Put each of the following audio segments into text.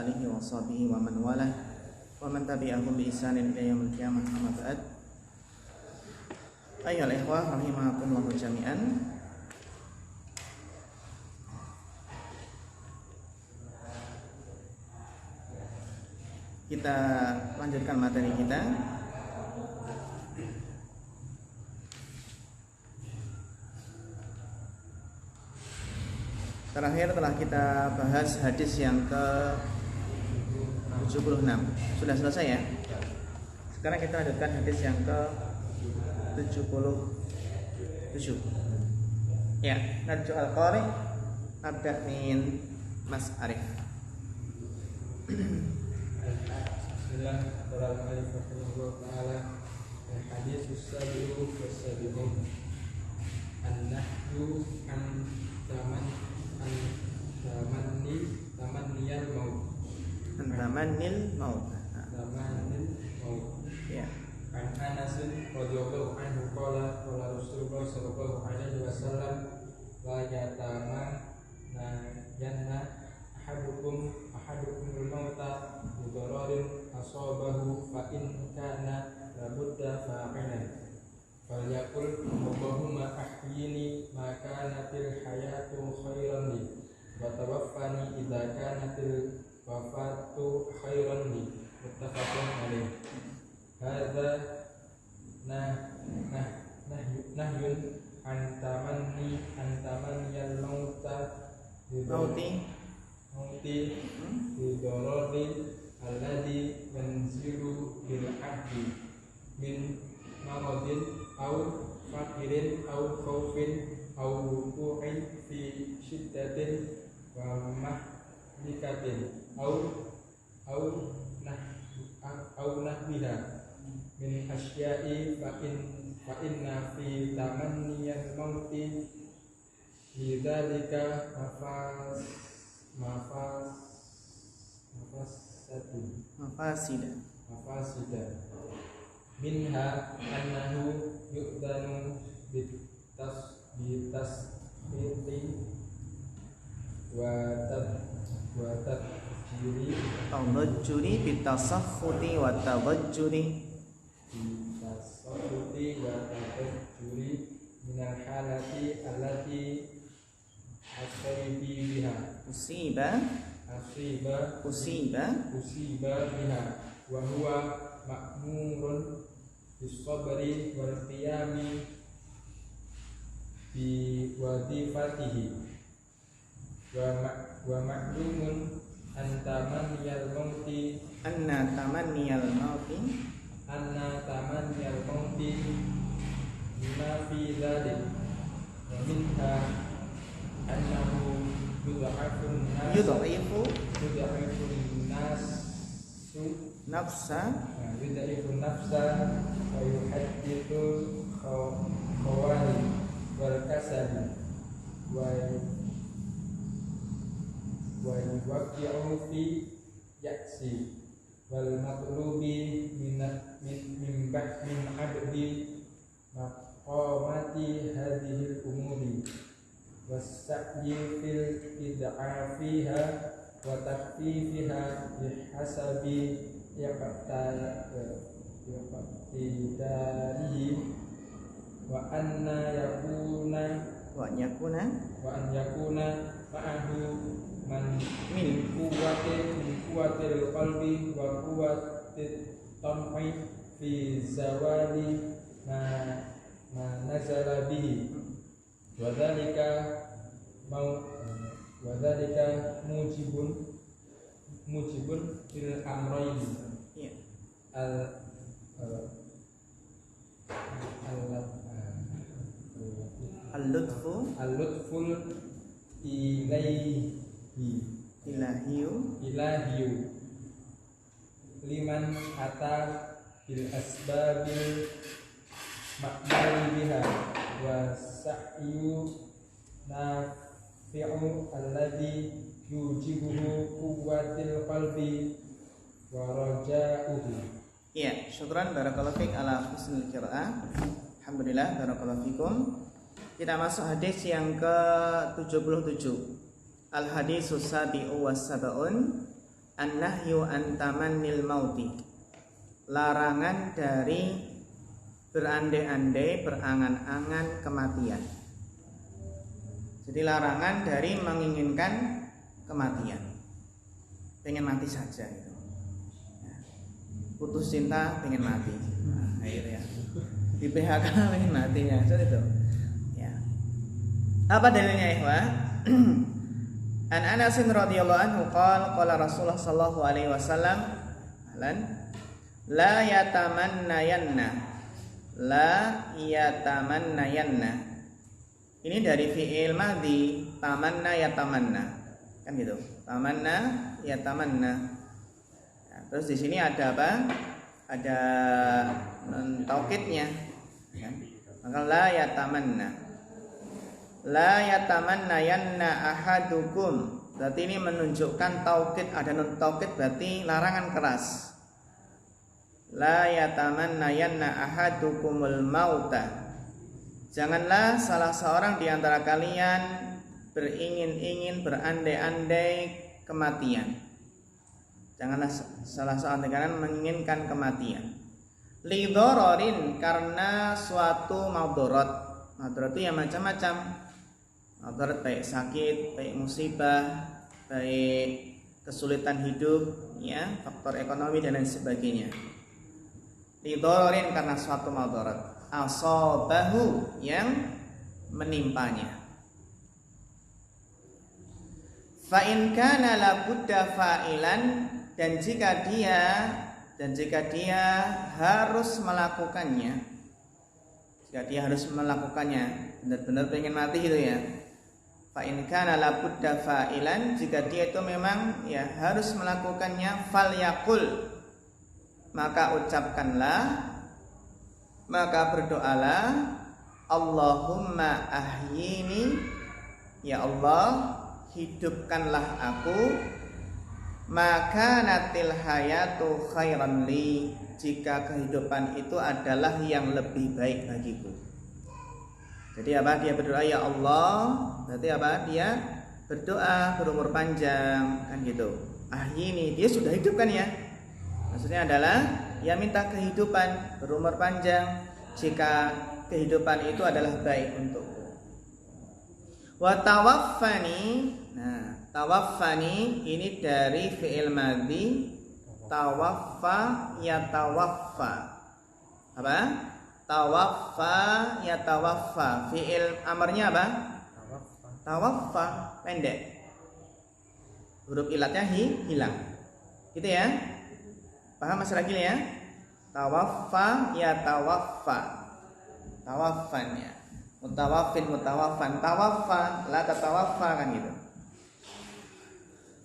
alihi wa sahbihi wa man walah wa man tabi'ahum bi ihsanin ila yaumil qiyamah. Amma ba'd. Ayyuhal ikhwah rahimakumullah jami'an. Kita lanjutkan materi kita. Terakhir telah kita bahas hadis yang ke-76. Sudah selesai ya? Sekarang kita lanjutkan hadis yang ke-77. Ya, Narju Al-Qari Abda min Mas Arif. Bismillahirrahmanirrahim. Hadis usabiu wasabiun an-nahyu an tamanniyal maut. Ya. An Anas radhiyallahu anhu qala Rasulullah sallallahu alaihi wasallam la yatamanna ahadukumul mauta bidararin asabahu fa in kana labudda fa'ilan falyaqul Allahumma ahyini ma kanatil hayatu khairan li wa tawaffani idza kanatil wafatu khairan li. Muttafaqun alaih. Hadza nahyun an tamanniyal mauta mauti bidorori alladhi yanzilu bil abdi min maradin au fakirin au khaufin au wuqu'in fi syiddatin wa mahlikatin au nahbiha min asya'i fa inna fi tamanniyal mauti lidzalika mafasida minha annahu yu'danu bitasfiti wa tadajjuri bitasakhuti wa tadajjuri minal halati allati usiba biha wa huwa ma'murun bis-sabri wal qiyami bi wadifatihi wa ma'lumun anna tamanniyal mauti bima fi dzalik wa minha annahu yudha'ifun nafsa wa yuhaddithu khawari wal kasali wa yuwaqi'u fi ya'si wal matlubi min abdi maqamati hadhil umuri was-sa'yi fil id'afiha wa takfifiha bihasabi yaqtidarihi wa an yakuna ma'ahu man min quwwatil qalbi wa quwwatit tam'i fi zawali ma nazala bihi wa dzalika mujibun fil amrayn al-lutful ilahiyu liman ata bil asbabil ma'mari biha wa sa'yu nafi'u alladhi yujibuhu quwwatil qalbi wa raja'uhu. Iya, syukran barakallahu fiik ala husnil qiraah. Alhamdulillah barakallahu fikum. Kita masuk hadis yang ke-77. Al hadisus sabi'u was sab'un an-nahyu an tamannil mauti. Larangan dari berandai-andai, berangan-angan kematian. Jadi larangan dari menginginkan kematian. Pengen mati saja gitu. Putus cinta pengen mati. Nah, ya. Di PHK pengen mati ya, seperti itu. Ya. Apa dalilnya, ikhwah? An Anas radhiyallahu anhu qala Rasulullah sallallahu alaihi wasallam la yatamannayanna. Ini dari fi'il madhi, tamanna yatamanna. Kan gitu. Tamanna yatamanna. Nah, terus di sini ada apa? Ada taukidnya. Kan? Maka la yatamanna. La yatamannayanna ahadukum. Berarti ini menunjukkan taukid, ada nun taukid berarti larangan keras. La yatamannayanna ahadukumul mauta. Janganlah salah seorang di antara kalian beringin-ingin, berandai-andai kematian. Janganlah salah seorang di kalian menginginkan kematian. Lidhororin, karena suatu madarat. Madarat itu ya macam-macam. Madarat baik sakit, baik musibah, baik kesulitan hidup, ya, faktor ekonomi dan lain sebagainya. Lidhororin, karena suatu madarat. Asabahu, yang menimpanya. Fa in kana la budda fa'ilan, dan jika dia harus melakukannya, benar-benar pengen mati gitu ya. Fa in kana la budda fa'ilan, jika dia itu memang ya harus melakukannya, falyaqul, maka ucapkanlah, maka berdoalah, Allahumma ahyini, ya Allah hidupkanlah aku, maka natil hayatu khairan li, jika kehidupan itu adalah yang lebih baik bagiku. Jadi apa? Dia berdoa ya Allah, berarti apa? Dia berdoa berumur panjang, kan gitu. Ahyini, dia sudah hidup kan ya? Maksudnya adalah ya minta kehidupan, berumur panjang, jika kehidupan itu adalah baik untukku. Wa tawaffani. Nah, tawaffani ini dari fi'il madhi, tawaffa yatawaffa. Apa? Tawaffa yatawaffa. Fi'il amarnya apa? Tawaffa, pendek. Huruf ilatnya hilang. Gitu ya? Paham Mas Ragil ya? Tawaffa yatawaffa. Tawaffan ya. Mutawaffin mutawaffan, tawaffa la tatawaffa, kan gitu.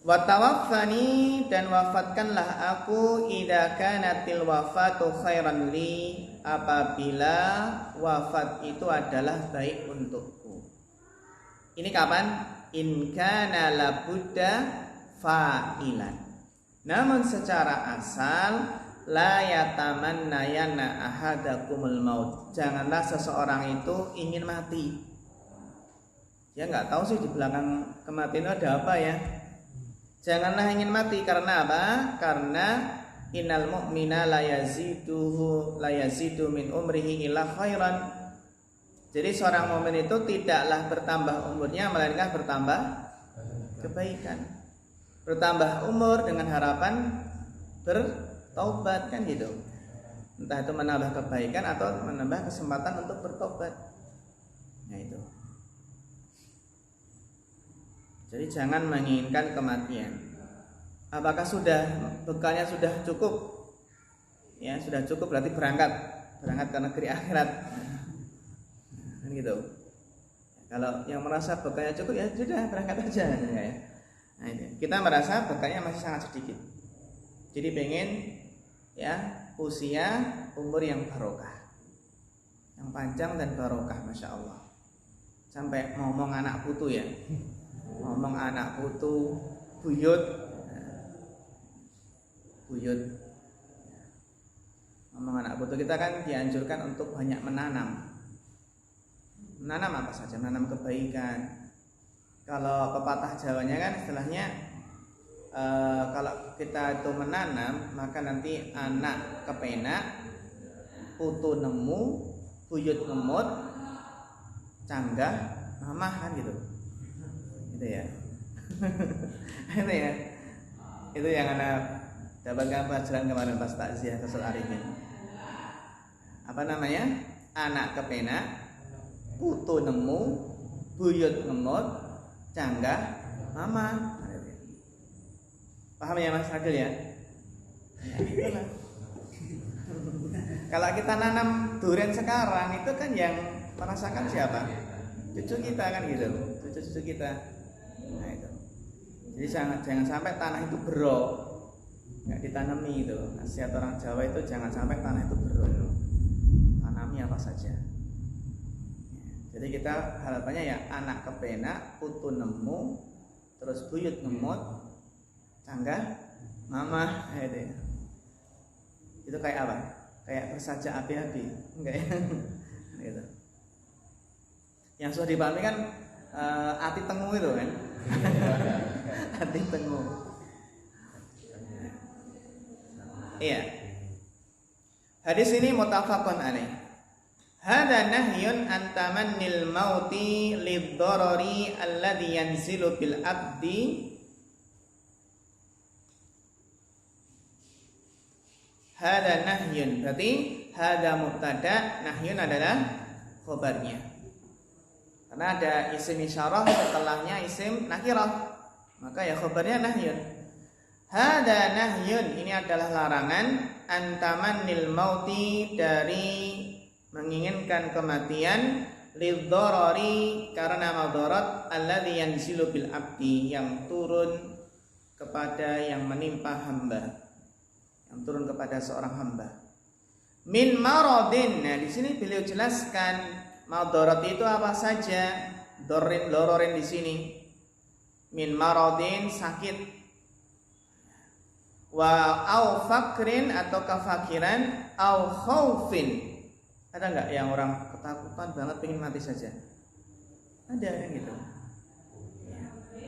Wa tawaffani, dan wafatkanlah aku, idza kanatil wafatu khairan li, apabila wafat itu adalah baik untukku. Ini kapan? In kana la budda fa'ilan. Namun secara asal la yatamannayana ahadakumul maut. Janganlah seseorang itu ingin mati. Ya nggak tahu sih di belakang kematian itu ada apa ya. Janganlah ingin mati, karena apa? Karena innal mu'mina la yazidu min umrihi illa khairan. Jadi seorang mukmin itu tidaklah bertambah umurnya melainkan bertambah kebaikan. Bertambah umur dengan harapan bertaubat, kan gitu. Entah itu menambah kebaikan atau menambah kesempatan untuk bertobat. Nah itu. Jadi jangan menginginkan kematian. Apakah bekalnya sudah cukup? Ya, sudah cukup berarti berangkat ke negeri akhirat. Kan gitu. Kalau yang merasa bekalnya cukup ya sudah berangkat aja ya. Nah, ini. Kita merasa bekalnya masih sangat sedikit. Jadi pengen ya usia umur yang barokah, yang panjang dan barokah, masya Allah. Sampai ngomong anak putu ya, ngomong anak putu, buyut, ngomong anak putu. Kita kan dianjurkan untuk banyak menanam apa saja, menanam kebaikan. Kalau pepatah Jawanya kan istilahnya kalau kita itu menanam, maka nanti anak kepenak, putu nemu, buyut ngemut, canggah, mamah kan gitu. Itu ya. Itu ya. Itu yang anak dapatkan pelajaran kemarin pas takziah Rasul Arifin. Apa namanya? Anak kepenak, putu nemu, buyut ngemut, canggah, mama. Paham ya Mas Adil ya? Itulah. Kalau kita nanam durian sekarang itu kan yang merasakan siapa? Cucu kita kan gitu, cucu-cucu kita. Nah itu. Jadi jangan sampai tanah itu berok, nggak ditanami itu. Nasihat orang Jawa itu jangan sampai tanah itu berok. Tanami apa saja. Jadi kita harapannya ya anak kepenak, putu nemu, terus buyut ngemut, canggah, mama, itu. Itu kayak apa? Kayak bersaja api-api, enggak ya? Gitu. Yang sudah dipahami kan ati tengu itu kan? Ati tengu. Iya. Hadis ini muttafaqun alaih. Hada nahyun an tamannil mauti lidh-dharari alladhi yanzilu bil abdi. Hada nahyun, berarti hada mubtada, nahyun adalah khobarnya. Karena ada isim isyarah setelahnya isim nakirah, maka ya khobarnya nahyun. Hada nahyun, ini adalah larangan antamannil mauti, dari menginginkan kematian, lidh-dharari, karena madarat, alladzi yanzilu bil abdi, yang turun kepada, yang menimpa hamba, yang turun kepada seorang hamba. Min maradin. Nah, di sini beliau jelaskan madarat itu apa saja. Dororin di sini. Min maradin, sakit. Wa au fakrin, atau kefakiran, au khaufin. Ada enggak yang orang ketakutan banget pengen mati saja? Ada kan gitu.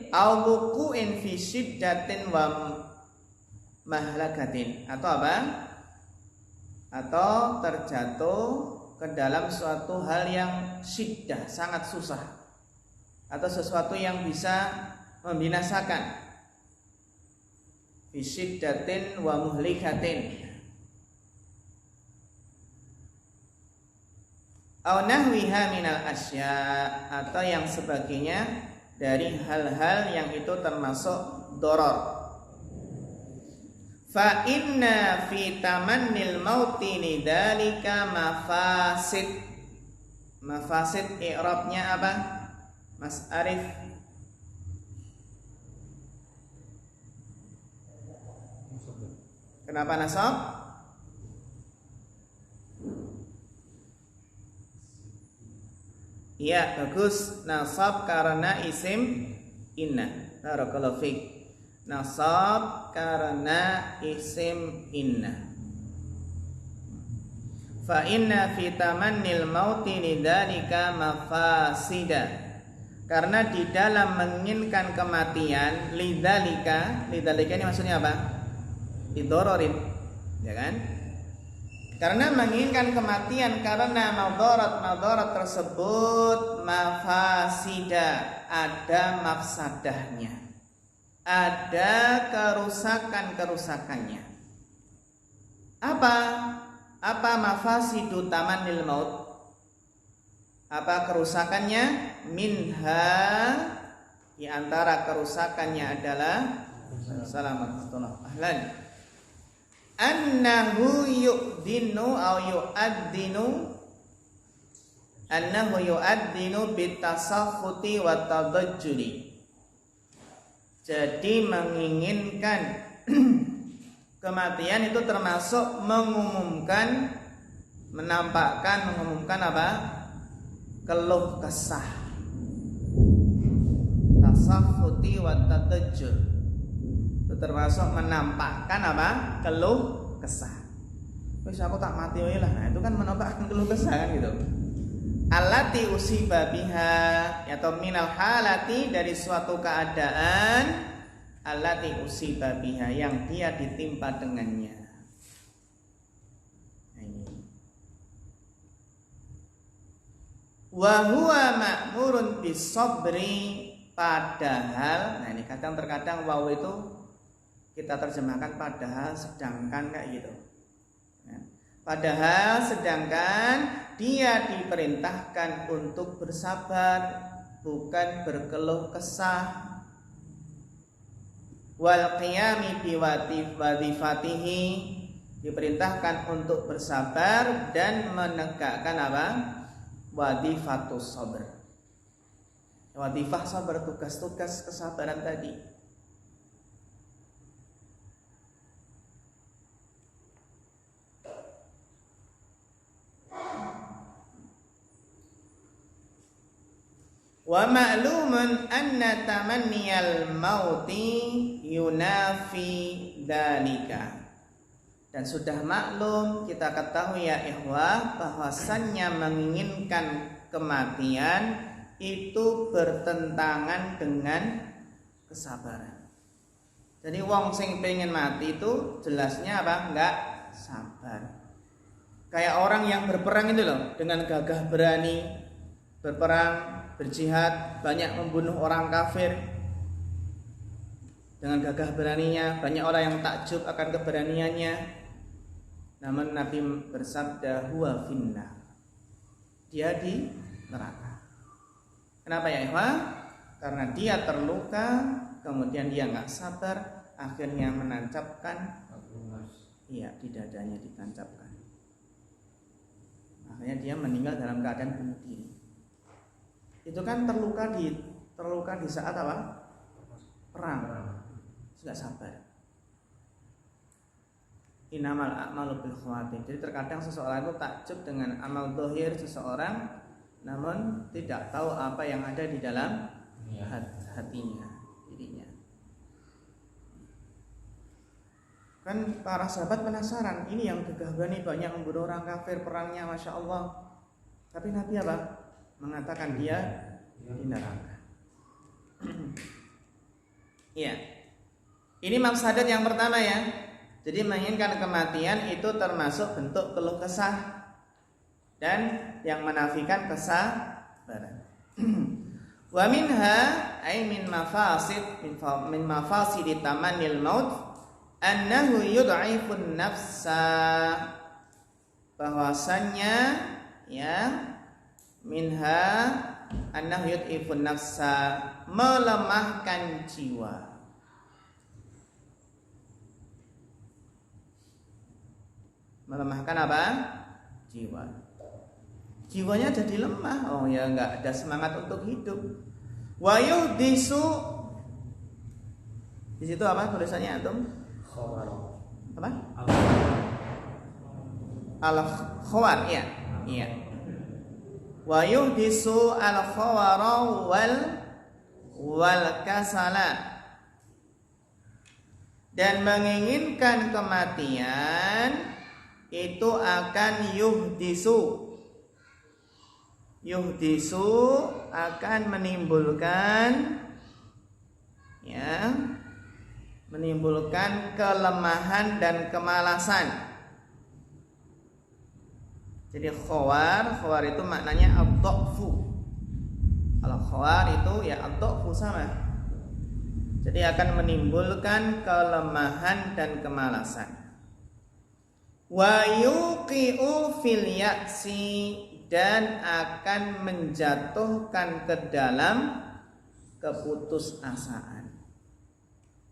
Au wuqu'in fi syiddatin wa mahlakatin, atau apa? Atau terjatuh ke dalam suatu hal yang syiddah, sangat susah, atau sesuatu yang bisa membinasakan. Fi syiddatin wa muhlikatin. Au nahwiha minal asya, atau yang sebagainya dari hal-hal yang itu termasuk doror. Fa inna fi tamannil mauti lidzalika mafasid. Mafasid i'rabnya apa? Mas Arif. Kenapa nasab? Iya, bagus. Nasab karena isim inna. Barakallahu fiik. Nasab karena isim inna. Fa inna fi tamannil mauti lidzalika mafasida. Karena di dalam menginginkan kematian, lidzalika ini maksudnya apa? Didororin, ya kan? Karena menginginkan kematian karena madarat tersebut mafasida, ada mafsadahnya, ada kerusakannya. Apa mafasidu tamannil maut? Apa kerusakannya? Minha, di antara kerusakannya adalah Assalamualaikum ahlan. Annahu yu'dinu au yu'addinu bitasakhuti wa tadajjuli. Jadi menginginkan kematian itu termasuk mengumumkan apa? Keluh kesah. Tasakhuti wa tadajjul. Itu termasuk menampakkan apa? Keluh kesah. Wis aku tak mati wae lah. Nah, itu kan menampakkan keluh kesah kan gitu. Allati usiba biha, atau minal halati, dari suatu keadaan allati usiba biha, yang dia ditimpa dengannya. Nah, ini. Wa huwa ma'murun bis-sabri, padahal, nah ini kadang-terkadang waw itu kita terjemahkan padahal, sedangkan kayak gitu. Ya. Padahal sedangkan dia diperintahkan untuk bersabar, bukan berkeluh kesah. Wal qiyami bi wadifatihi, diperintahkan untuk bersabar dan menegakkan apa? Wadifatus sabr. Wadifah sabar, tugas-tugas kesabaran tadi. Wa ma'lumun anna tamanniyal mauti yunafi dzalika. Dan sudah maklum, kita ketahui ya ikhwah, bahwasannya menginginkan kematian itu bertentangan dengan kesabaran. Jadi wong sing pengen mati itu jelasnya apa? Enggak sabar. Kayak orang yang berperang itu loh, dengan gagah berani berperang, berjihad, banyak membunuh orang kafir. Dengan gagah beraninya, banyak orang yang takjub akan keberaniannya. Namun Nabi bersabda, huwa finna, dia di neraka. Kenapa ya ikhwah? Karena dia terluka, kemudian dia nggak sabar, akhirnya menancapkan, iya, di dadanya ditancapkan. Akhirnya dia meninggal dalam keadaan bunuh diri. Itu kan terluka di saat apa? Perang. Nggak sabar. Innamal a'malu bil khawatim. Jadi terkadang seseorang itu takjub dengan amal zahir seseorang, namun tidak tahu apa yang ada di dalam hatinya, dirinya. Kan para sahabat penasaran, ini yang gagah berani banyak membunuh orang kafir, perangnya Masya Allah. Tapi Nabi apa? Mengatakan dia di neraka. Iya. Ini mafsadat yang pertama ya. Jadi menginginkan kematian itu termasuk bentuk keluh kesah dan yang menafikan kesabaran. Wa minha ay min mafasid tamannil maut annahu yud'ifun nafsa, bahwasannya ya minha annahu yud'ifun nafsa, melemahkan jiwa. Melemahkan apa? Jiwa. Jiwanya jadi lemah. Oh ya, nggak ada semangat untuk hidup. Wa yuhdisu, di situ apa tulisannya antum? Khawar. Apa? Al-khawar, ya. Iya. Wa yuhdisu al-khawara wal kasala, dan menginginkan kematian itu akan yuhdisu akan menimbulkan kelemahan dan kemalasan. Jadi khawar itu maknanya ad-dha'fu. Kalau khawar itu ya ad-dha'fu sama. Jadi akan menimbulkan kelemahan dan kemalasan. Wa yuqi'u fil ya'si, dan akan menjatuhkan ke dalam keputusasaan.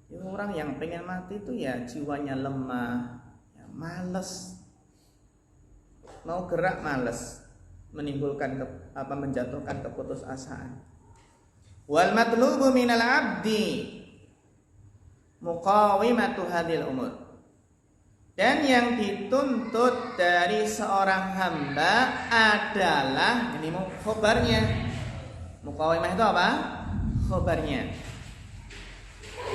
Jadi orang yang pengen mati itu ya jiwanya lemah, ya males, mau gerak males, menimbulkan menjatuhkan keputusasaan. Wal matlubu minal abdi muqawimatu hadhil umur, dan yang dituntut dari seorang hamba adalah, ini khobarnya. Muqawimah itu apa? Khobarnya.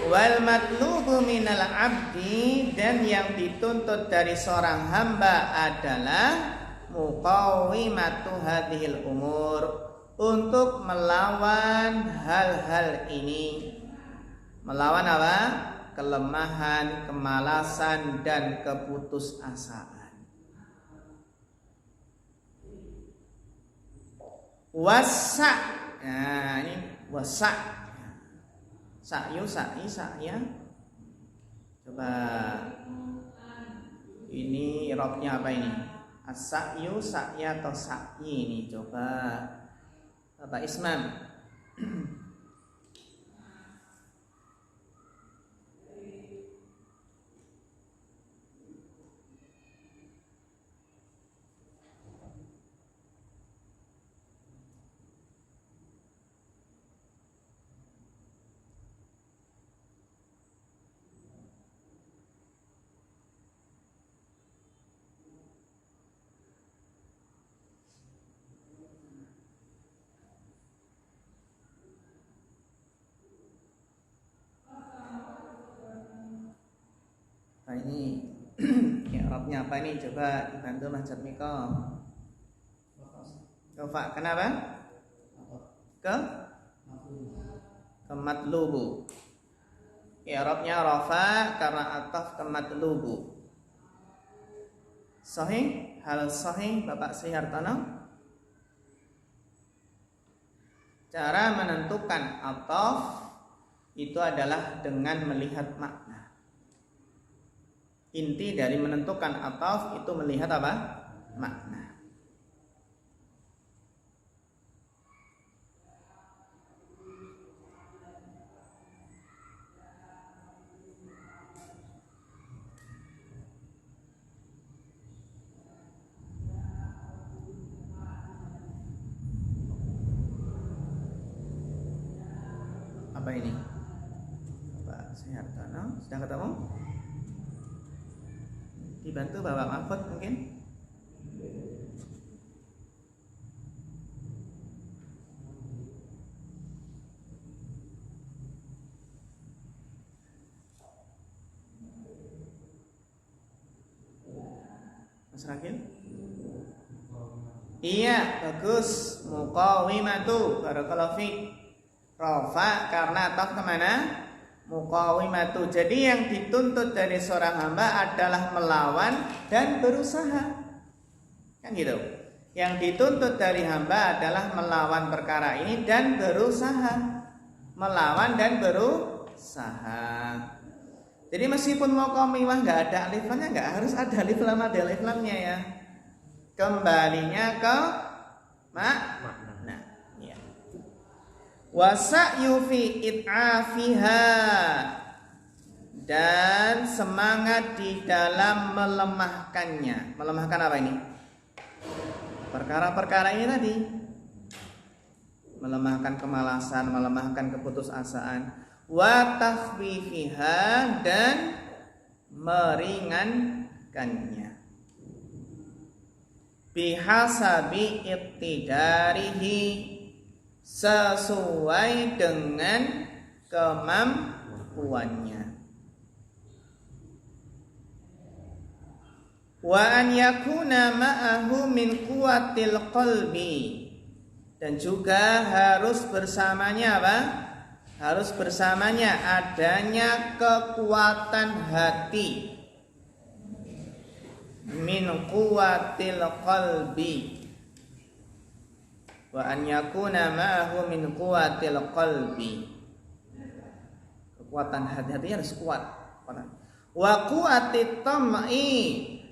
Wal matlubu minal abdi, dan yang dituntut dari seorang hamba adalah muqawimatu hadhil umur, untuk melawan hal-hal ini, Melawan apa? Kelemahan, kemalasan, dan keputusasaan. Wasa. Nah, ini wasa. Sa'yu, sa'i, sa'ya. Coba. Ini robnya apa ini? As-sa'yu, sa'ya atau sa'i ini? Coba Bapak Isman. Nah ini i'rabnya apa ini? Coba dibantu Mas Jatmiko. Coba kenapa? Ke matlubu. I'rabnya rafa karena ataf ke matlubu. Sahih? Hal sahih Bapak Sihartono? Cara menentukan ataf itu adalah dengan melihat makna. Inti dari menentukan ataf itu melihat apa? Makna. Apa ini? Pak Sihartono sudah ketemu? Dibantu Bapak Mahfud mungkin? Mas Rakil? Iya, bagus. Muqawimatu. Barakallahu fiik. Rafa karena ataf kemana? Muqawimatu. Jadi yang dituntut dari seorang hamba adalah melawan dan berusaha. Kan gitu. Yang dituntut dari hamba adalah melawan perkara ini dan berusaha. Melawan dan berusaha. Jadi meskipun muqawimah nggak ada alif lamnya, nggak harus ada alif lam, ada alif lamnya ya. Kembalinya ke makna. Ya. Wasa'yu fi it'afiha, dan semangat di dalam melemahkannya. Melemahkan apa ini? Perkara-perkara ini tadi. Melemahkan kemalasan, melemahkan keputusasaan. Wa takhfifiha, dan meringankannya. Bihasabi iqtidarihi, sesuai dengan kemampuannya. Wa an yakuna ma'ahu min quwwatil qalbi, dan juga harus bersamanya apa? Harus bersamanya adanya kekuatan hati. Min quwwatil qalbi. Wa an yakuna ma'ahu min quwwatil qalbi. Kekuatan hati-hatinya harus kuat. Wa quwwatit tam'i,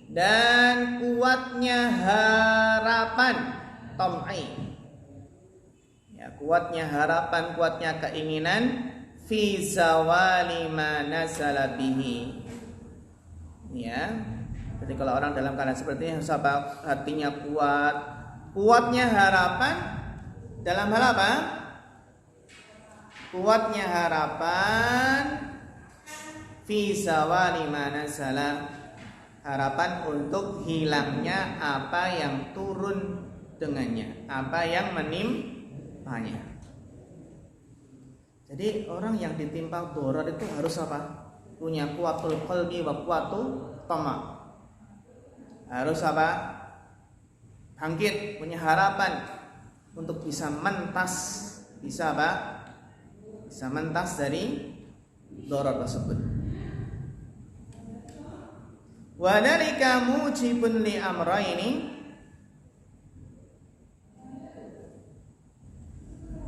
dan kuatnya harapan. Tam'i, ya, kuatnya harapan, kuatnya keinginan. Fi zawali ma nazala bihi, ya. Jadi kalau orang dalam keadaan seperti ini harus apa? Hatinya kuat. Kuatnya harapan dalam hal apa? Kuatnya harapan fi zawali ma nazala, harapan untuk hilangnya apa yang turun dengannya, apa yang menimpanya. Jadi orang yang ditimpa doror itu harus apa? Punya kuatul qalbi wa kuatul tama. Harus apa? Bangkit, punya harapan untuk bisa mentas, bisa apa? Bisa mentas dari dharar tersebut. Wa dzalika mujibun li amrayni.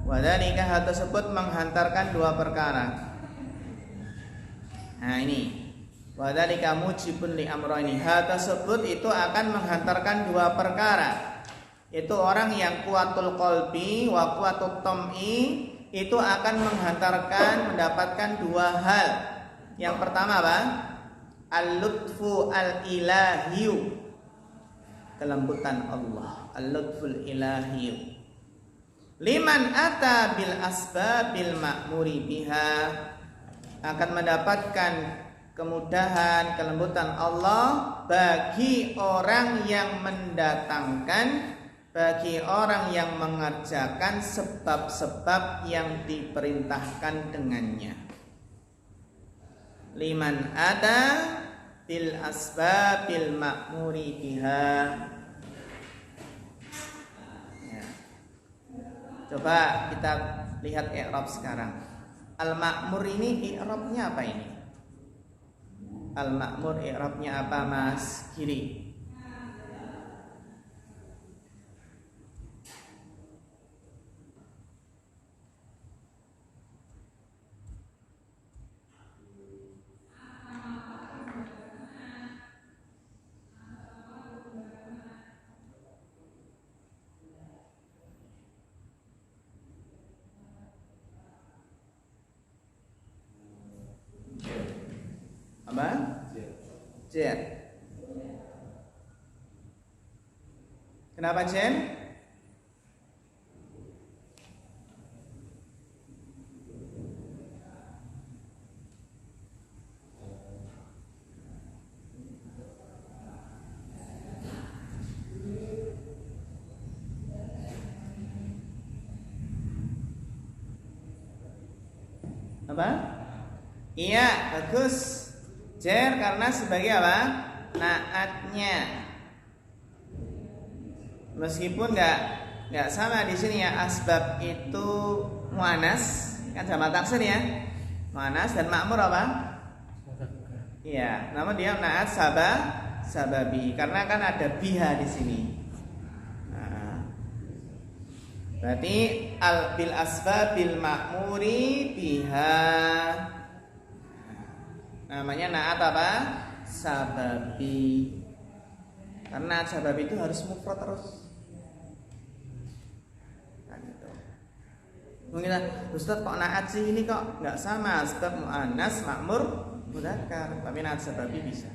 Wa dzalika hal tersebut menghantarkan dua perkara. Nah ini wa dzalika mujibun li amrayni. Hal tersebut itu akan menghantarkan dua perkara. Yaitu orang yang kuatul qalbi wa kuatul tam'i itu akan menghantarkan mendapatkan dua hal. Yang pertama apa? Al-lutfu al-ilahiyu, kelembutan Allah. Al-lutful ilahiyu. Liman ata bil asbabil ma'muri biha, akan mendapatkan kemudahan, kelembutan Allah bagi orang yang mendatangkan, bagi orang yang mengerjakan sebab-sebab yang diperintahkan dengannya. Liman ada bil asbabil ma'muri biha. Ya. Coba kita lihat i'rab sekarang. Al-ma'mur ini i'rabnya apa ini? Al-ma'mur i'rabnya apa Mas Giri? Apa? Jen. Kenapa Jen? Apa? Iya, bagus. Jer karena sebagai apa? Naatnya. Meskipun nggak sama di sini ya, asbab itu muannas kan sama taksir ya. Muannas dan ma'mur apa? Iya, namun dia naat sababi karena kan ada biha di sini. Nah, berarti al bil asbabil ma'muri biha. Namanya naat apa? Sababi. Karena sababi itu harus mufrad terus. Nah, gitu. Mungkin Ustaz kok naat sih ini kok nggak sama sebab muannas ma'mur mudzakkar, tapi naat sababi bisa.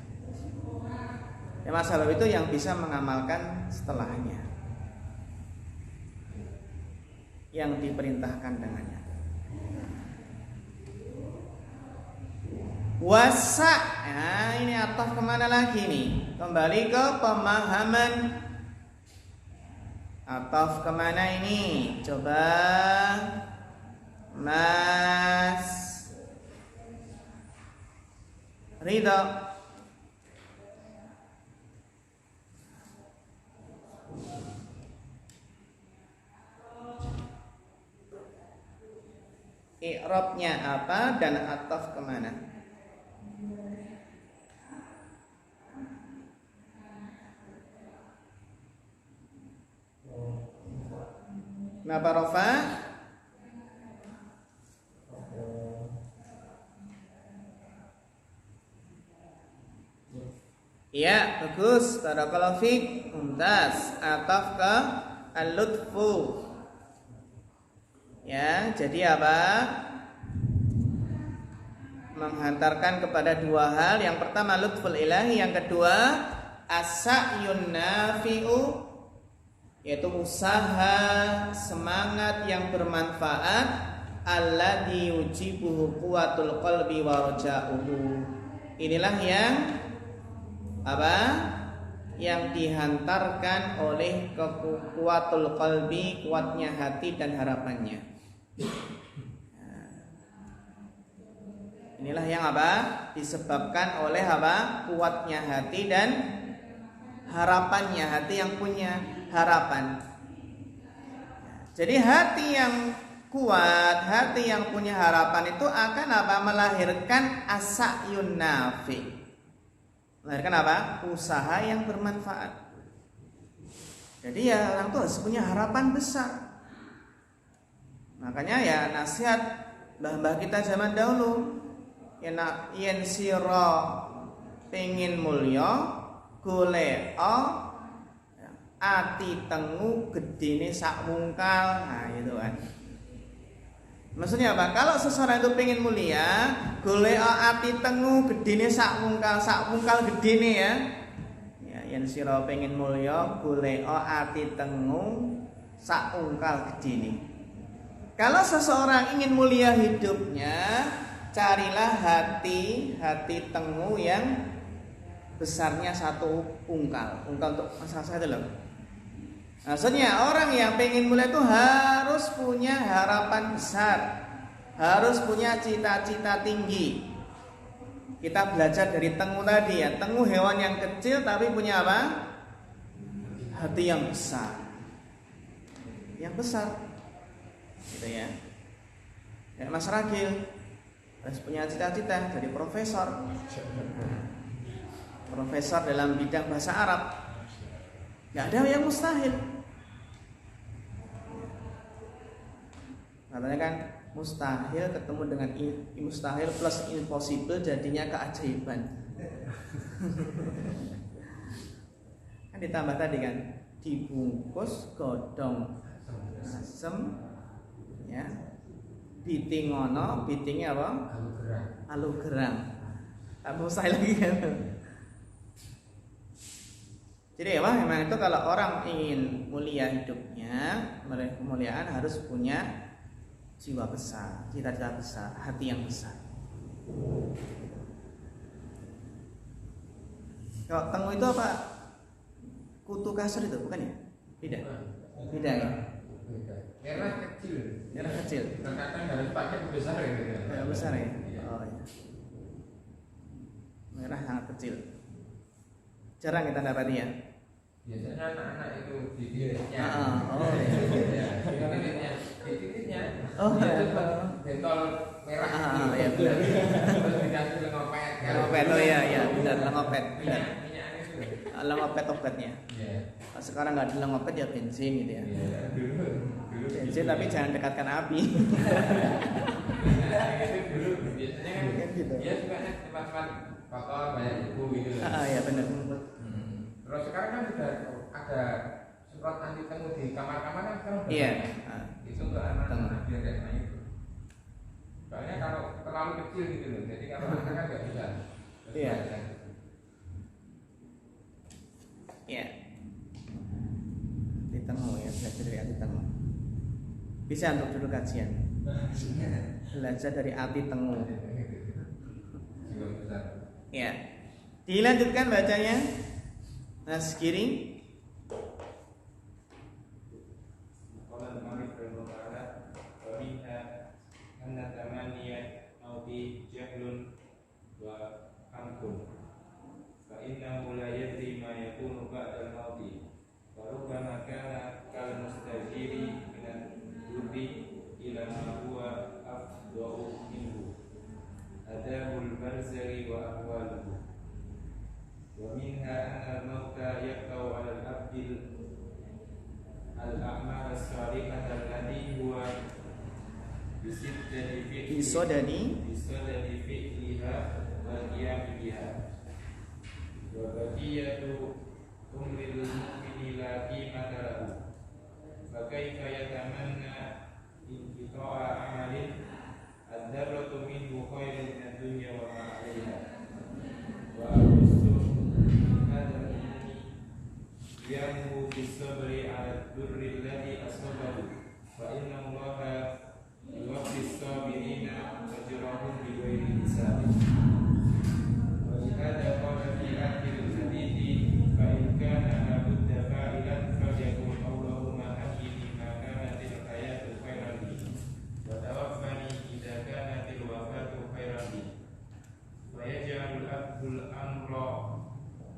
Ya mas sababi itu yang bisa mengamalkan setelahnya, yang diperintahkan dengannya. Wasa, nah ini ataf kemana lagi nih? Kembali ke pemahaman. Ataf kemana ini? Coba Mas Ridho. I'rabnya apa dan ataf kemana? Kenapa Rofa? Iya, bagus. Barakallahu fiik. Mumtaz. Ataf ke al-lutfu. Ya, jadi apa? Menghantarkan kepada dua hal. Yang pertama lutful ilahi, yang kedua as-sa'yun nafi'u, yaitu usaha semangat yang bermanfaat, alladzi yujibuhu quwwatul qalbi wa raja'uhu. Inilah yang apa? Yang dihantarkan oleh quwwatul qalbi, kuatnya hati dan harapannya. Inilah yang apa? Disebabkan oleh apa? Kuatnya hati dan harapannya, hati yang punya harapan. Jadi hati yang kuat, hati yang punya harapan itu akan apa? Melahirkan as-sa'yun nafi. Melahirkan apa? Usaha yang bermanfaat. Jadi ya orang itu harus punya harapan besar. Makanya ya nasihat mbah-mbah kita zaman dahulu, yen sira pengin mulya golek ati tengu gedene sak wungkal. Nah, itu kan. Maksudnya apa? Kalau seseorang itu pengen mulia, golek ati tengu gedene sak wungkal gedene ya. Ya, yen sira pengen mulya, golek ati tengu sak wungkal gedene. Kalau seseorang ingin mulia hidupnya, carilah hati tengu yang besarnya satu ungkal untuk masalah itu loh. Maksudnya orang yang pengen mulia itu harus punya harapan besar, harus punya cita-cita tinggi. Kita belajar dari tengu tadi ya, tengu hewan yang kecil tapi punya apa? Hati yang besar, gitu ya. Ya Mas Ragil harus punya cita-cita jadi profesor dalam bidang bahasa Arab. Nggak ada yang mustahil. Katanya kan mustahil ketemu dengan mustahil plus impossible jadinya keajaiban. Kan ditambah tadi kan dibungkus godong asem ya. Biting ngono, bitingnya apa? Alugerang. Tak mustahil lagi kan. Jadi memang itu kalau orang ingin mulia hidupnya, kemuliaan harus punya jiwa besar, cita-cita besar, hati yang besar. Kalau tengu itu apa? Kutu kasar itu bukan ya? Beda ya? Merah kecil. Kadang harus pakai besar ya. Besar ya? Oh ya. Merah sangat kecil. Jarang kita dapati ya. Biasanya anak-anak itu di titiknya. Di titiknya. Oh, bentol merah. Ya benar. Terus dikasih lengopet. Lengopet, oh iya, benar lengopet. Minyak itu. Lengopet obatnya. Iya. Sekarang nggak ada lengopet ya bensin gitu ya. Dulu bensin tapi jangan dekatkan api. Dulu biasanya kan gitu. Dia sukanya tempat-tempat kotor banyak debu gitu. Ya benar. Terus sekarang kan sudah ada semprot anti tengu di kamar-kamar kan sekarang. Iya. Itu untuk anak-anak biar kayak itu. Soalnya kalau terlalu kecil gitu loh, jadi kalau anak kan nggak bisa. Iya. Iya. Di tengu ya, belajar dari hati tengu. Bisa untuk duduk kajian. Belajar dari hati tengu. Ya. Dilanjutkan bacanya. Nas kiri. Qala al-Malik rahimahullah wa minha anna tamaniyat mauti jahlun wa amkun fa innahu la yadri ma yakunu ba'da al-mauti wa rubbama kana kal mustajiri min al-durri ila ma huwa afdahu minhu adabul barzari wa ahwaluhu. Wa minha anna al-mauta yaqta'u 'ala al-'abdi al-a'mal as-salihah alladhi huwa bisiddati fi'liha wal qiyam biha. Wa baqiyatu umril mu'mini la qimata lahu. Fa kaifa yatamanna inqita'a 'amalin ad-darratu minhu khairun min ad-dunya wa ma 'alayha. Wa yamu bisabri ala durri alladhi asabahu fa inna allaha yuwaffis sabirina ajrahum bighairi hisab. Wa hadha qala fi akhir al-hadithi fa in kana la budda fa'ilan falyakun qawluhu ma hayyini ma kanat al-hayatu khairan li wa tawaffani idza kanat al-wafatu khairan li wa yaj'alul abdul amra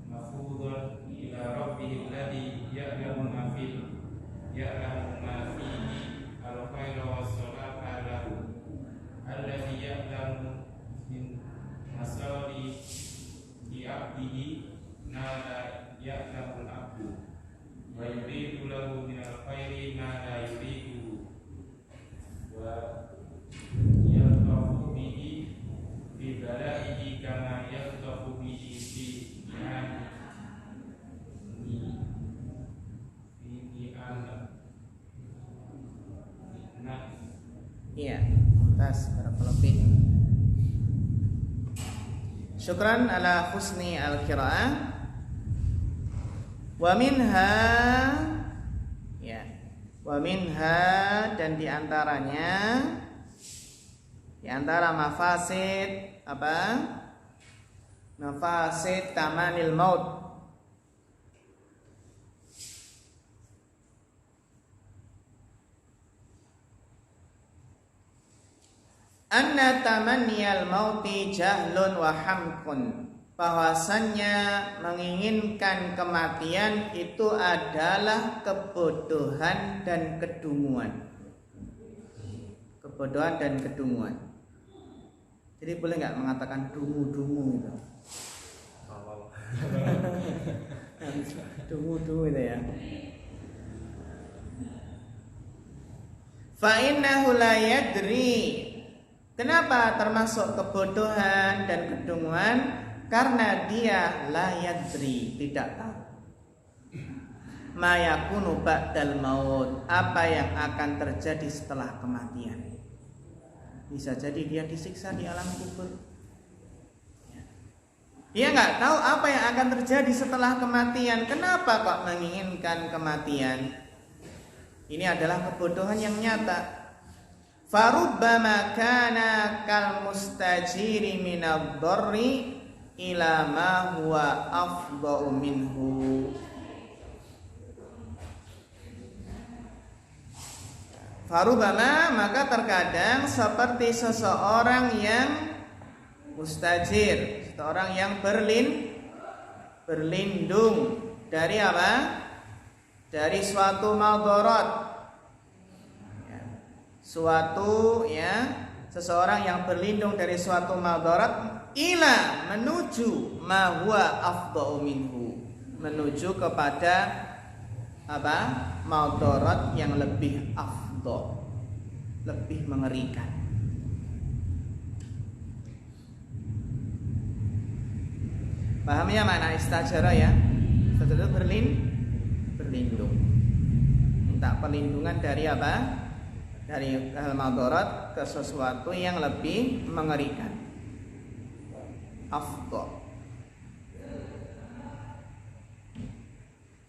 mafudhan ila rabbih alladhi ya'lamu ma fihi al-khayra was-salata lahu alladzi ya'lamu min masali di abdihi ma la ya'lamu al-abdu wa yuridu lahu min al-khairi ma la yuridu wa yaltafu bihi fi balaihi kama yaltafu bihi fi iya, tas barakallahu fiik. Syukran ala husni al-qiraah. Wa minha, ya, wa minha, dan diantaranya, diantara mafasid apa? Mafasid tamanil maut, anna tamanniyal mauti jahlun wa hamkun, bahwasannya menginginkan kematian itu adalah kebodohan dan kedunguan. Kebodohan dan kedunguan. Jadi boleh nggak mengatakan dungu-dungu itu? Dungu-dungu itu ya. Fa innahu la yadri. Kenapa termasuk kebodohan dan kedunguan? Karena dia la yadri, tidak tahu. Ma yakunu ba'dal maut, apa yang akan terjadi setelah kematian. Bisa jadi dia disiksa di alam kubur. Dia nggak tahu apa yang akan terjadi setelah kematian. Kenapa kok menginginkan kematian? Ini adalah kebodohan yang nyata. Farubbama kana kal mustajiri minadh-dharri ila ma huwa afdha'u minhu. Farubbama, maka terkadang seperti seseorang yang mustajir, seseorang yang berlindung dari apa? Dari suatu madharat. Suatu, ya, seseorang yang berlindung dari suatu madharat ila, menuju ma huwa afdha'u minhu, menuju kepada apa? Madharat yang lebih afdha', lebih mengerikan. Paham ya makna istajara ya? Istajara berlindung. Minta perlindungan dari apa? Dari hal madharat ke sesuatu yang lebih mengerikan. Afdha,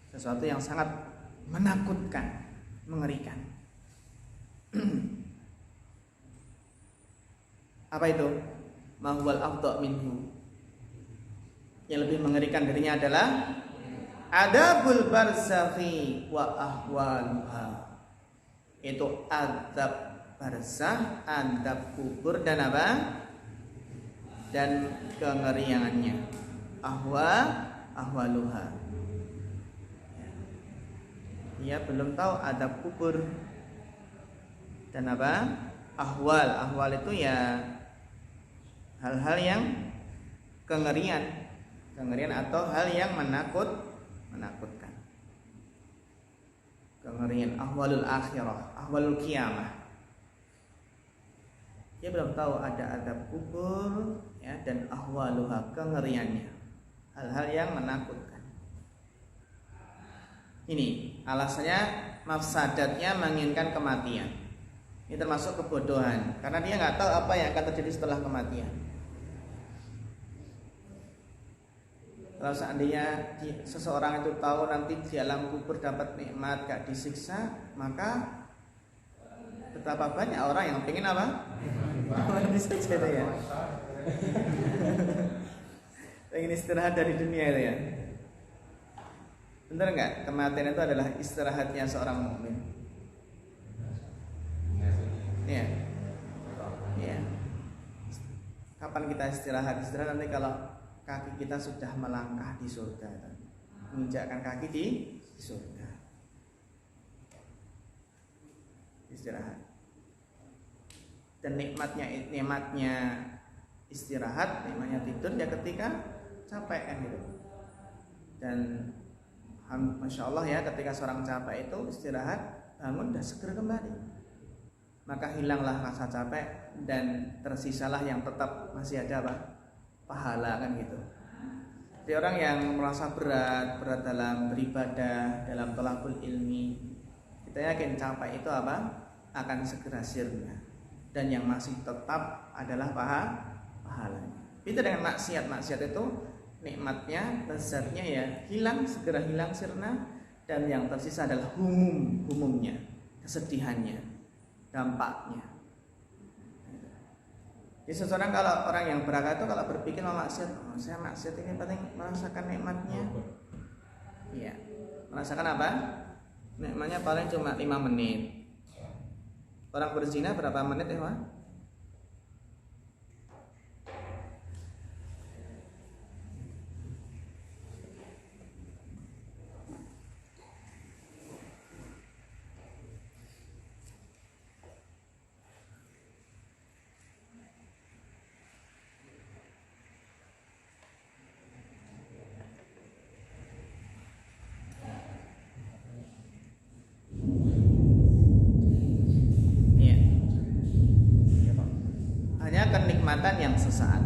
sesuatu yang sangat menakutkan, mengerikan. Apa itu? Mahwal afdha minhu. Yang lebih mengerikan darinya adalah adabul barzakhi wa ahwaluha. Itu azab barzakh, azab kubur, dan apa? Dan kengeriannya. Ahwaluha. Dia belum tahu adab kubur dan apa? Ahwal itu ya hal-hal yang kengerian atau hal yang menakutkan. Kengerian, ahwalul akhirah, ahwalul qiyamah. Dia belum tahu ada adab kubur, ya, dan ahwaluha, kengeriannya, hal-hal yang menakutkan. Ini alasannya, mafsadatnya menginginkan kematian. Ini termasuk kebodohan, karena dia nggak tahu apa yang akan terjadi setelah kematian. Kalau seandainya seseorang itu tahu nanti di alam kubur dapat nikmat, gak disiksa, maka betapa banyak orang yang pengen apa? Bisa saja ya. Pengen istirahat dari dunia itu ya. Benar nggak? Kematian itu adalah istirahatnya seorang mukmin. Iya. Iya. Kapan kita istirahat? Istirahat nanti kalau kaki kita sudah melangkah di surga, menginjakkan kaki di surga. Istirahat. Dan nikmatnya istirahat, nikmatnya tidur ya ketika capek kan gitu. Dan Masya Allah ya, ketika seorang capek itu istirahat, bangun dan seger kembali, maka hilanglah rasa capek dan tersisalah yang tetap masih ada apa? Pahala kan gitu. Jadi orang yang merasa berat dalam beribadah, dalam thalabul ilmi, kita yakin capek itu apa? Akan segera sirna. Dan yang masih tetap adalah pahalanya. Itu dengan maksiat itu nikmatnya, lezatnya ya hilang, segera hilang sirna, dan yang tersisa adalah humumnya, kesedihannya, dampaknya. Jadi seseorang kalau orang yang berakal itu kalau berpikir mau maksiat, saya maksiat ini penting merasakan nikmatnya. Iya, merasakan apa? Nikmatnya paling cuma 5 menit. Orang berzina berapa menit ya, Pak? Kenikmatan yang sesaat.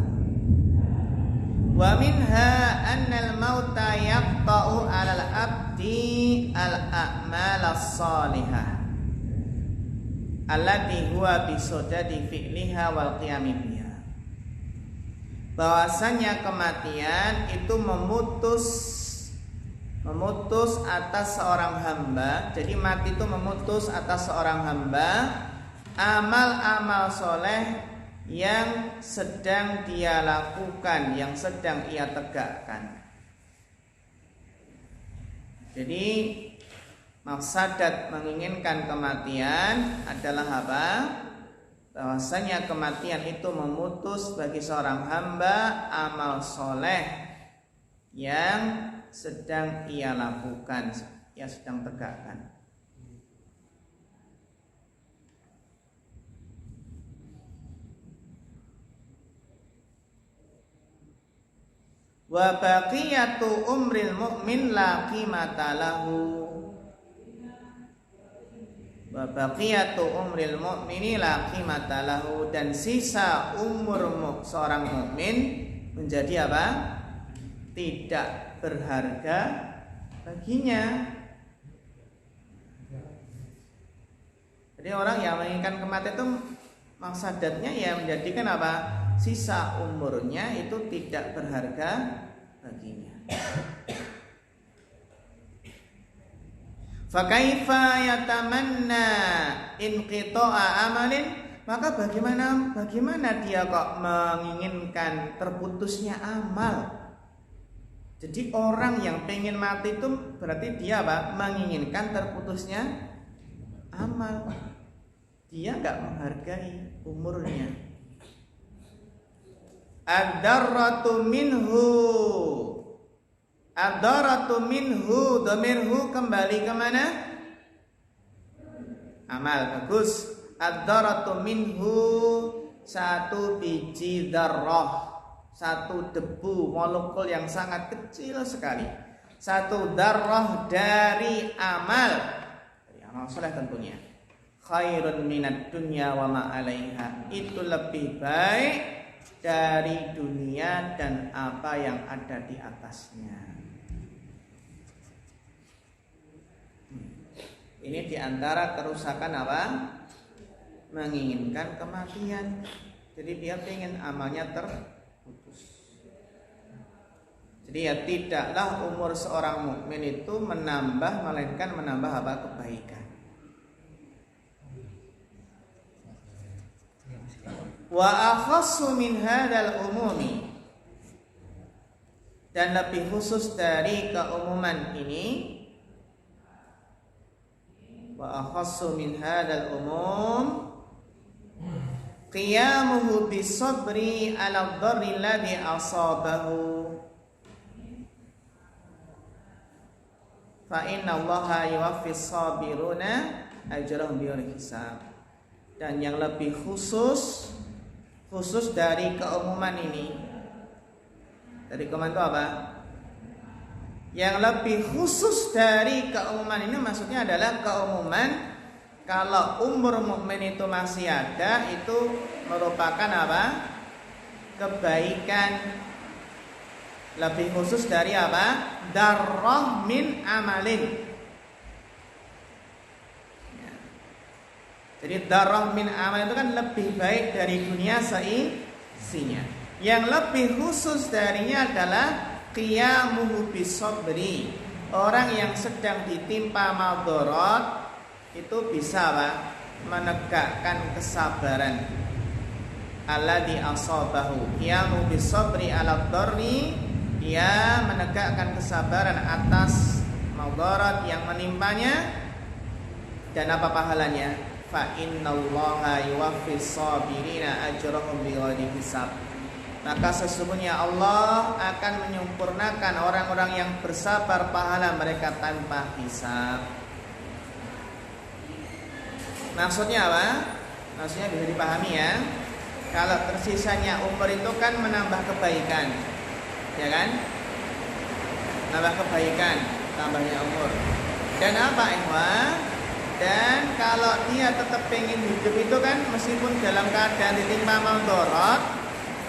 Wa minha annal mauta yaqta'u 'alal abdi al-a'mal as-salihah allati huwa bisodadi fi'liha wal qiyami biha. Bahwasanya kematian itu memutus atas seorang hamba. Jadi mati itu memutus atas seorang hamba amal-amal soleh yang sedang dia lakukan, yang sedang ia tegakkan. Jadi mafsadat menginginkan kematian adalah apa? Bahwasanya kematian itu memutus bagi seorang hamba amal soleh yang sedang ia lakukan, yang sedang tegakkan. Wa baqiyatu umril mu'min la qimata lahu. Wa baqiyatu umril mu'mini la qimata lahu. Dan sisa umur seorang mukmin menjadi apa? Tidak berharga baginya. Jadi orang yang menginginkan kematian itu maksadatnya ya menjadikan apa? Sisa umurnya itu tidak berharga baginya. Fa kaifa yatamanna inqita'a amalin, maka bagaimana dia kok menginginkan terputusnya amal? Jadi orang yang pengen mati itu berarti dia apa? Menginginkan terputusnya amal. Dia enggak menghargai umurnya. Ad-darratu minhu dhamirhu kembali kemana? Amal. Bagus. Ad-darratu minhu, satu biji darrah, satu debu molekul yang sangat kecil sekali, satu darrah dari amal soleh tentunya, khairun minad dunya wa ma 'alaiha, itu lebih baik dari dunia dan apa yang ada di atasnya. Ini diantara kerusakan apa? Menginginkan kematian. Jadi dia ingin amalnya terputus. Jadi ya tidaklah umur seorang mukmin itu menambah, melainkan menambah apa? Kebaikan. Wa akhassu min hadzal umumi, dan lebih khusus dari keumuman ini, wa akhassu min hadzal umum qiyamuhu bisabri ala dharri alladhi asabahu, fa inna Allaha yuwaffis sabiruna ajrahum bighairi hisab. dan yang lebih khusus dari keumuman ini. Dari keumuman itu apa? Yang lebih khusus dari keumuman ini maksudnya adalah keumuman kalau umur mukmin itu masih ada, itu merupakan apa? Kebaikan. Lebih khusus dari apa? Darrah min amalin. Jadi darrah min amal itu kan lebih baik dari dunia seisinya. Yang lebih khusus darinya adalah qiyamuhu bisabri. Orang yang sedang ditimpa madharat itu bisa apa? Menegakkan kesabaran. Alladzi asabahu qiyamuhu bisabri ala dharri, dia menegakkan kesabaran atas madharat yang menimpanya. Dan apa pahalanya? Fa innallaha yuwaffis sabirina ajrahum bighairi hisab. Maka sesungguhnya Allah akan menyempurnakan orang-orang yang bersabar pahala mereka tanpa hisab. Maksudnya apa? Maksudnya bisa dipahami ya. Kalau tersisanya umur itu kan menambah kebaikan, ya kan? Nambah kebaikan, tambahnya umur. Dan apa ikhwah? Dan kalau dia tetap pengen hidup itu kan meskipun dalam keadaan ditimpa madharat,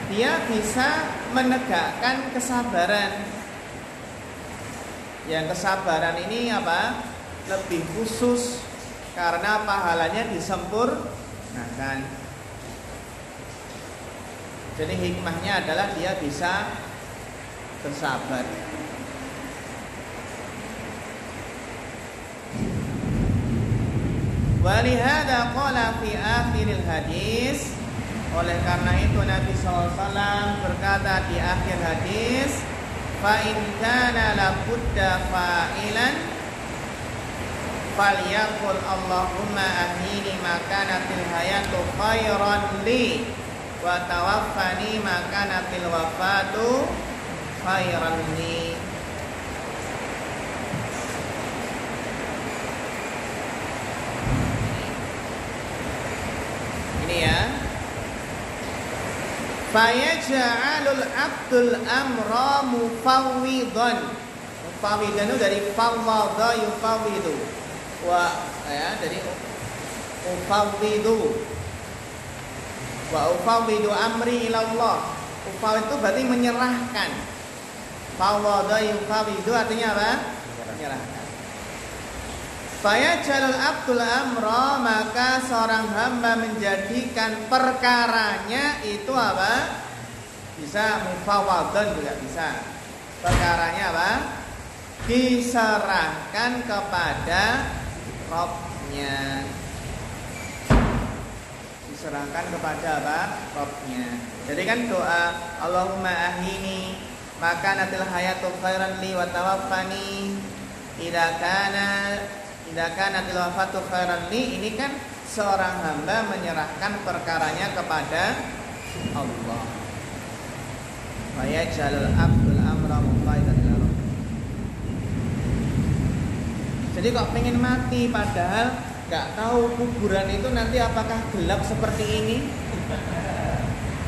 dia bisa menegakkan kesabaran. Yang kesabaran ini apa? Lebih khusus karena pahalanya disempurnakan. Jadi hikmahnya adalah dia bisa bersabar. Walihada qala fi akhiril hadis. Oleh karena itu Nabi SAW berkata di akhir hadis, fa in kana labudda fa'ilan falyaqul Allahumma ahyini ma kanatil hayatu khairan li wa tawaffani ma kanatil wafatu khairan li. Ini ya. Fayaj'alul abdul amra mufawwidan. Mufawwidan itu dari fawwadha yufawwidu. Ya, dari ufawwidu. Wa ufawwidu amri ila Allah. Ufawwid itu berarti menyerahkan. Fawwadha yufawwidu artinya apa? Menyerahkan. Fayaj'alul abdul amra, maka seorang hamba menjadikan perkaranya itu apa? Bisa mufawwadhan juga bisa. Perkaranya apa? Diserahkan kepada Rabb-nya. Diserahkan kepada apa? Rabb-nya. Jadi kan doa Allahumma ahyini maka natil hayatu khairan li wa tawaffani idza kana natil wafatu khairan li. Ini kan seorang hamba menyerahkan perkaranya kepada Allah. Wa yaj'alul abdul amra mufawwidan ila rabb. Jadi kok pengen mati padahal nggak tahu kuburan itu nanti apakah gelap seperti ini?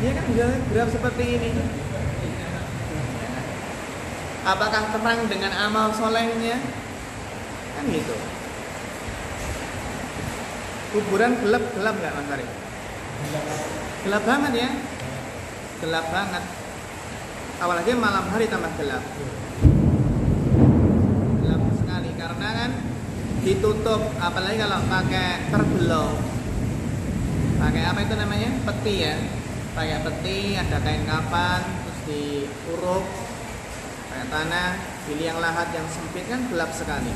Dia kan gelap seperti ini. Apakah terang dengan amal solehnya? Kan gitu. Kuburan gelap nggak Mas Arif? Gelap banget ya, gelap banget. Apalagi malam hari tambah gelap. Gelap sekali karena kan ditutup. Apalagi kalau pakai terbelau. Pakai apa itu namanya? Peti ya. Pakai peti, ada kain kapan, terus diuruk, pakai tanah, pilih yang lahat yang sempit kan gelap sekali.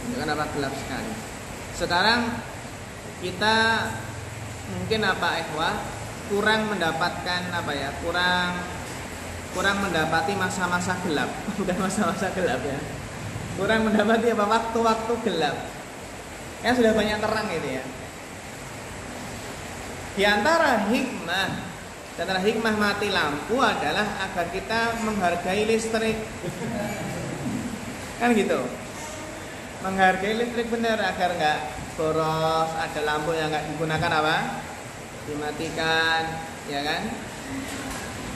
Itu kan apa gelap sekali. Sekarang kita mungkin apa ikhwah kurang mendapatkan apa ya, kurang mendapati masa-masa gelap. Bukan masa-masa gelap ya, kurang mendapati apa waktu-waktu gelap. Ya sudah banyak terang gitu ya. Di antara hikmah mati lampu adalah agar kita menghargai listrik. Kan gitu. menghargai listrik benar agar nggak boros, ada lampu yang nggak digunakan apa? Dimatikan, ya kan?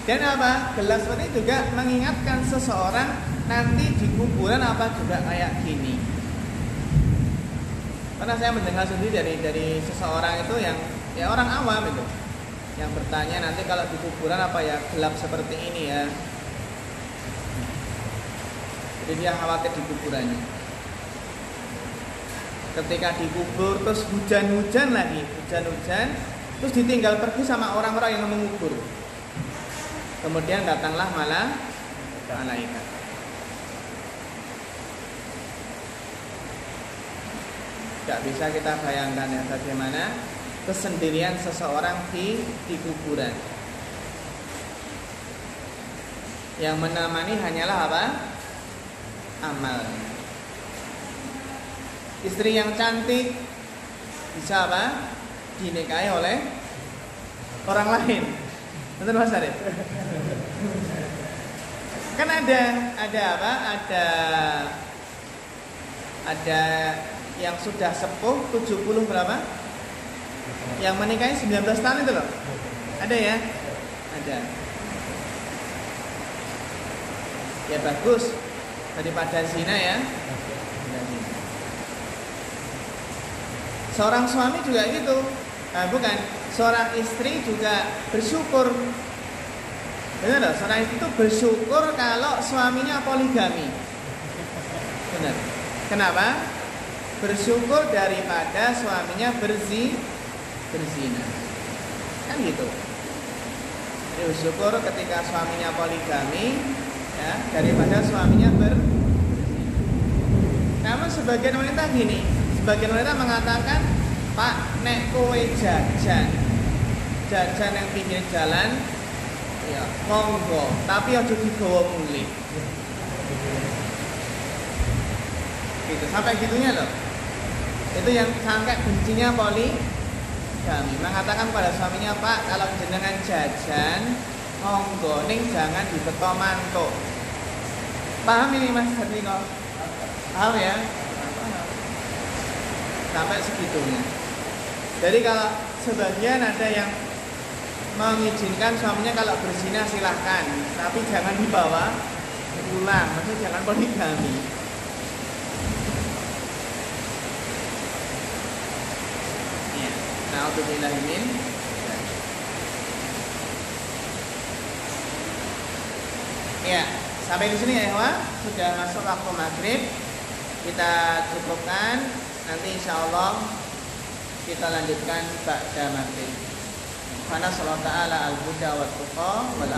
Dan apa? Gelas seperti ini juga mengingatkan seseorang nanti di kuburan apa juga kayak gini. Karena saya mendengar sendiri dari seseorang itu yang ya orang awam itu yang bertanya nanti kalau di kuburan apa ya gelap seperti ini ya. Jadi dia khawatir di kuburannya. Ketika dikubur terus hujan-hujan lagi, hujan-hujan, terus ditinggal pergi sama orang-orang yang mengubur. Kemudian datanglah malah malaikat. Tidak bisa kita bayangkan ya bagaimana kesendirian seseorang di kuburan. Yang menemani hanyalah apa? Amal. Istri yang cantik bisa apa? Dinikahi oleh orang lain. Betul Mas Arif? Kan ada apa? Ada yang sudah sepuh 70 berapa? Yang menikahi 19 tahun itu loh. Ada ya? Ada. Ya bagus daripada zina ya. Seorang suami juga gitu. Nah, bukan, seorang istri juga bersyukur. Benar loh, seorang istri itu bersyukur kalau suaminya poligami. Benar. Kenapa? Bersyukur daripada suaminya berzina. Kan gitu. Jadi bersyukur ketika suaminya poligami ya, daripada suaminya berzina. Namun sebagian wanita gini, sebagian wanita mengatakan, "Pak, nek kowe jajan yang pinggir jalan, ya monggo, tapi aja digawa mulih." Gitu, sampai gitunya loh. Itu yang sampai bencinya poligami, mengatakan pada suaminya, "Pak, kalau jenengan jajan, monggo ning jangan dibeto mantuk." Paham ini Mas Herlino? Paham ya? Sampai segitunya. Jadi kalau sebagian ada yang mengizinkan suaminya kalau berzina silahkan, tapi jangan dibawa pulang, maksudnya jangan poligami. Ya, na'udzubillahimin. Ya, sampai di sini ya, Ikhwan. Sudah masuk waktu maghrib. Kita cukupkan. Nanti insyaallah kita lanjutkan ba'da maghrib. Karena sallallahu ta'ala al-huda wa tuqa wal